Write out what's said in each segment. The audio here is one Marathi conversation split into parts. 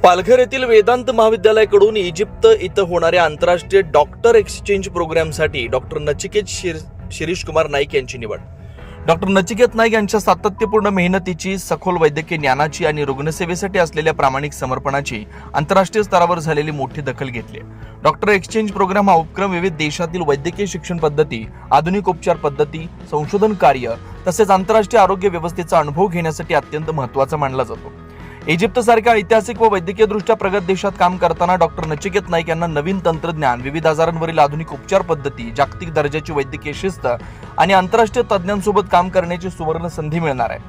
पालघर येथील वेदांत महाविद्यालयाकडून इजिप्त इथं होणाऱ्या आंतरराष्ट्रीय डॉक्टर एक्सचेंज प्रोग्रामसाठी डॉक्टर नचिकेत शिरीष कुमार नाईक यांची निवड. डॉक्टर नचिकेत नाईक यांच्या सातत्यपूर्ण मेहनतीची, सखोल वैद्यकीय ज्ञानाची आणि रुग्णसेवेसाठी असलेल्या प्रामाणिक समर्पणाची आंतरराष्ट्रीय स्तरावर झालेली मोठी दखल घेतली. डॉक्टर एक्सचेंज प्रोग्राम हा उपक्रम विविध देशातील वैद्यकीय शिक्षण पद्धती, आधुनिक उपचार पद्धती, संशोधन कार्य तसेच आंतरराष्ट्रीय आरोग्य व्यवस्थेचा अनुभव घेण्यासाठी अत्यंत महत्त्वाचा मानला जातो. इजिप्त सारख्या ऐतिहासिक व वैद्यकीय दृष्ट्या प्रगत देशात काम करताना डॉक्टर नचिकेत नाईक यांना नवीन तंत्रज्ञान, विविध आजारांवरील आधुनिक उपचार पद्धती, जागतिक दर्जाची वैद्यकीय शिस्त आणि आंतरराष्ट्रीय तज्ज्ञांसोबत काम करण्याची सुवर्ण संधी मिळणार आहे.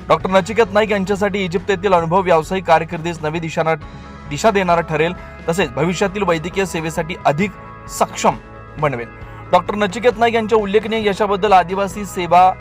डॉक्टर नचिकेत नाईक यांच्यासाठी इजिप्त येथील अनुभव व्यावसायिक कारकिर्दीस नवी दिशा देणारा ठरेल, तसेच भविष्यातील वैद्यकीय सेवेसाठी अधिक सक्षम बनवेल. डॉक्टर नचिकेत नाईक यांच्या उल्लेखनीय यशाबद्दल आदिवासी सेवा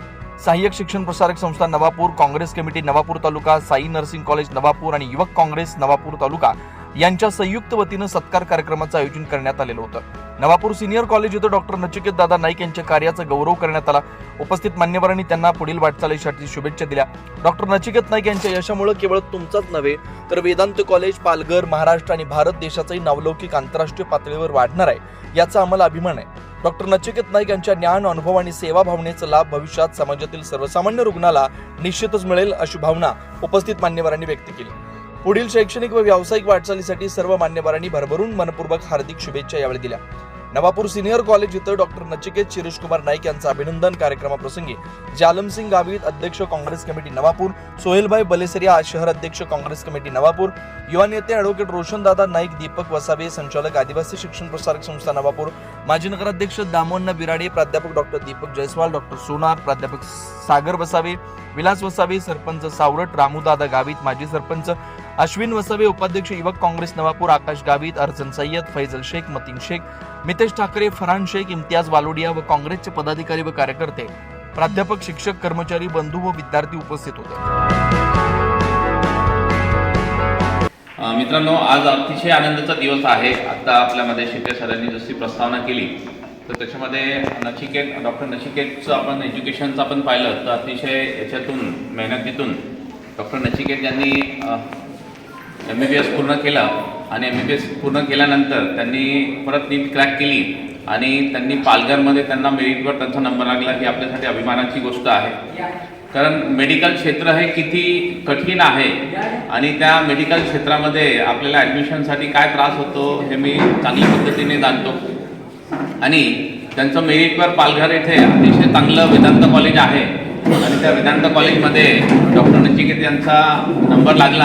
सहाय्यक शिक्षण प्रसारक संस्था नवापूर, काँग्रेस कमिटी नवापूर तालुका, साई नर्सिंग कॉलेज नवापूर आणि युवक काँग्रेस नवापूर तालुका यांच्या संयुक्त वतीनं सत्कार कार्यक्रमाचं आयोजन करण्यात आलेलं होतं. नवापूर सिनियर कॉलेज इथं डॉक्टर नचिकेत दादा नाईक यांच्या कार्याचा गौरव करण्यात आला. उपस्थित मान्यवरांनी त्यांना पुढील वाटचालीसाठी शुभेच्छा दिल्या. डॉक्टर नचिकेत नाईक यांच्या यशामुळे केवळ तुमचाच नव्हे तर वेदांत कॉलेज, पालघर, महाराष्ट्र आणि भारत देशाचाही नावलौकिक आंतरराष्ट्रीय पातळीवर वाढणार आहे, याचा आम्हाला अभिमान आहे. डॉक्टर नचिकेत नाईक यांच्या ज्ञान, अनुभव आणि सेवा भावनेचा लाभ भविष्यात समाजातील सर्वसामान्य रुग्णाला निश्चितच मिळेल, अशी भावना उपस्थित मान्यवरांनी व्यक्त केली. पुढील शैक्षणिक व व्यावसायिक वाटचालीसाठी सर्व मान्यवरांनी भरभरून मनपूर्वक हार्दिक शुभेच्छा यावेळी दिल्या. नवापूर सिनियर कॉलेज इथं डॉक्टर नचिकेत शिरीष कुमार नाईक यांचं अभिनंदन कार्यक्रमाप्रसंगी जालमसिंग गावित, अध्यक्ष काँग्रेस कमिटी नवापूर, सोहेलभाई बलेसरिया, शहर अध्यक्ष काँग्रेस कमिटी नवापूर, युवा नेते ॲडव्होकेट रोशनदादा नाईक, दीपक वसावे, संचालक आदिवासी शिक्षण प्रसारक संस्था नवापूर, माजी नगराध्यक्ष दामोन्ना बिराडे, प्राध्यापक डॉक्टर दीपक जयस्वाल, डॉक्टर सोनार, प्राध्यापक सागर वसावे, विलास वसावे, सरपंच सावरट, रामूदादा गावित, माजी सरपंच अश्विन वसावे, उपाध्यक्ष युवक काँग्रेस नवापूर आकाश गावित, अर्जन सय्यद, फैजल शेख, मतीन शेख, मितेश ठाकरे, फरहान शेख, इम्तियाज वालोडिया व काँग्रेसचे पदाधिकारी व कार्यकर्ते, प्राध्यापक, शिक्षक, कर्मचारी, बंधू व विद्यार्थी उपस्थित होते. मित्रांनो, आज अतिशय आनंदाचा दिवस आहे. आता आपल्यामध्ये शिंदे सरांनी जशी प्रस्तावना केली तर त्याच्यामध्ये डॉक्टर नचिकेतचं आपण एज्युकेशनचं आपण पाहिलं तर अतिशय याच्यातून मेहनतीतून डॉक्टर नचिकेत यांनी MBBS पूर्ण केला आणि MBBS पूर्ण केल्यानंतर त्यांनी परत नीट क्रॅक केली आणि त्यांनी पालघरमध्ये त्यांना मेरिटवर त्यांचा नंबर लागला, ही आपल्यासाठी अभिमानाची गोष्ट आहे. कारण मेडिकल क्षेत्र हे किती कठीण आहे आणि त्या मेडिकल क्षेत्रामध्ये आपल्याला ॲडमिशनसाठी काय त्रास होतो हे मी चांगल्या पद्धतीने जाणतो. आणि त्यांचं मेरिटवर पालघर येथे अतिशय चांगलं वेदांत कॉलेज आहे आणि त्या वेदांत कॉलेजमध्ये डॉक्टर नचिकेत यांचा नंबर लागला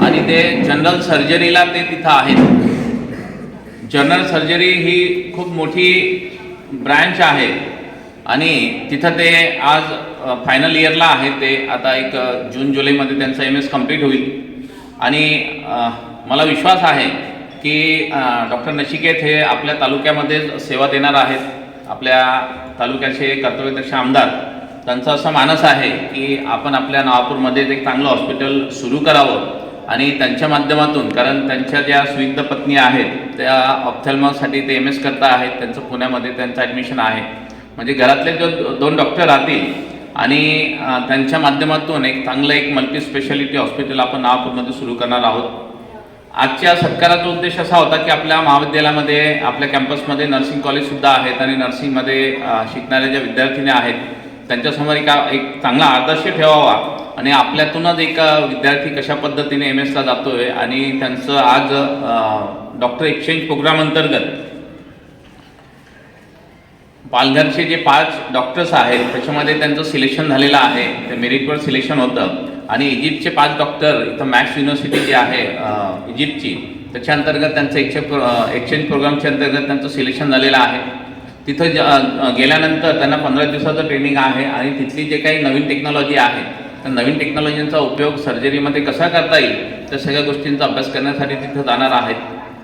आणि ते जनरल सर्जरीला ते तिथं आहेत. जनरल सर्जरी ही खूप मोठी ब्रँच आहे आणि तिथं ते आज फायनल इयरला आहे. ते आता एक जून-जुलैमध्ये त्यांचं MS कंप्लीट होईल आणि मला विश्वास आहे की डॉक्टर नचिकेत हे आपल्या तालुक्यामध्ये सेवा देणार आहेत. आपल्या तालुक्याचे कर्तव्यदक्ष आमदार त्यांचा असा मानस आहे की आपण आपल्या नवापूरमध्ये एक चांगलं हॉस्पिटल सुरू करावं आणि त्यांच्या माध्यमातून, कारण त्यांच्या ज्या स्विग्ध पत्नी आहेत त्या ऑप्थॅल्मॉसाठी ते MS करता आहेत, त्यांचं पुण्यामध्ये त्यांचं ॲडमिशन आहे. म्हणजे घरातले जो 2 डॉक्टर राहतील आणि त्यांच्या माध्यमातून एक चांगलं एक मल्टी स्पेशालिटी हॉस्पिटल आपण नवापूरमध्ये सुरू करणार आहोत. आजच्या सत्काराचा उद्देश असा होता की आपल्या महाविद्यालयामध्ये, आपल्या कॅम्पसमध्ये नर्सिंग कॉलेजसुद्धा आहेत आणि नर्सिंगमध्ये शिकणाऱ्या ज्या विद्यार्थिनी आहेत त्यांच्यासमोर एक चांगला आदर्श ठेवावा आणि आपल्यातूनच एक विद्यार्थी कशा पद्धतीने MSला जातोय आणि त्यांचं आज डॉक्टर एक्सचेंज प्रोग्राम अंतर्गत पालघरचे जे 5 डॉक्टर्स आहेत त्याच्यामध्ये त्यांचं सिलेक्शन झालेलं आहे. ते मेरिटवर सिलेक्शन होतं आणि इजिप्तचे 5 डॉक्टर इथं मॅक्स युनिव्हर्सिटी जी आहे इजिप्तची, त्याच्या अंतर्गत त्यांचं एक्सचेंज प्रोग्रामच्या अंतर्गत त्यांचं सिलेक्शन झालेलं आहे. तिथं गेल्यानंतर त्यांना 15 दिवसाचं ट्रेनिंग आहे आणि तिथली जे काही नवीन टेक्नॉलॉजी आहे त्या नवीन टेक्नॉलॉजींचा उपयोग सर्जरीमध्ये कसा करता येईल त्या सगळ्या गोष्टींचा अभ्यास करण्यासाठी तिथं जाणार आहेत.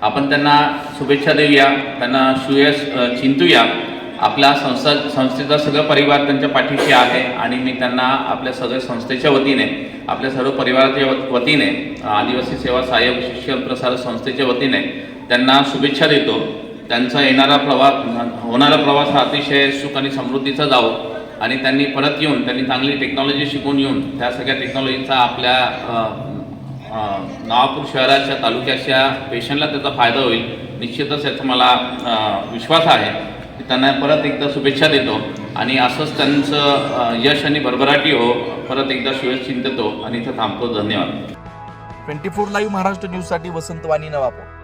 आपण त्यांना शुभेच्छा देऊया, त्यांना सुयश चिंतूया. आपल्या संस्थेचा सगळं परिवार त्यांच्या पाठीशी आहे आणि मी त्यांना आपल्या सगळ्या संस्थेच्या वतीने, आपल्या सर्व परिवाराच्या वतीने, आदिवासी सेवा सहाय्यक शिक्षण प्रसारक संस्थेच्या वतीने त्यांना शुभेच्छा देतो. त्यांचा होणारा प्रवास हा अतिशय सुख आणि समृद्धीचा जावो आणि त्यांनी परत येऊन त्यांनी चांगली टेक्नॉलॉजी शिकून येऊन त्या सगळ्या टेक्नॉलॉजीचा आपल्या नवापूर शहराच्या तालुक्याच्या पेशंटला त्याचा फायदा होईल. निश्चितच याचा मला विश्वास आहे की त्यांना परत एकदा शुभेच्छा देतो आणि असंच त्यांचं यश आणि भरभराटी हो. परत एकदा शुभेच्छा देतो आणि इथं थांबतो. धन्यवाद. 24 लाईव्ह महाराष्ट्र न्यूजसाठी वसंत वाणी, नवापूर.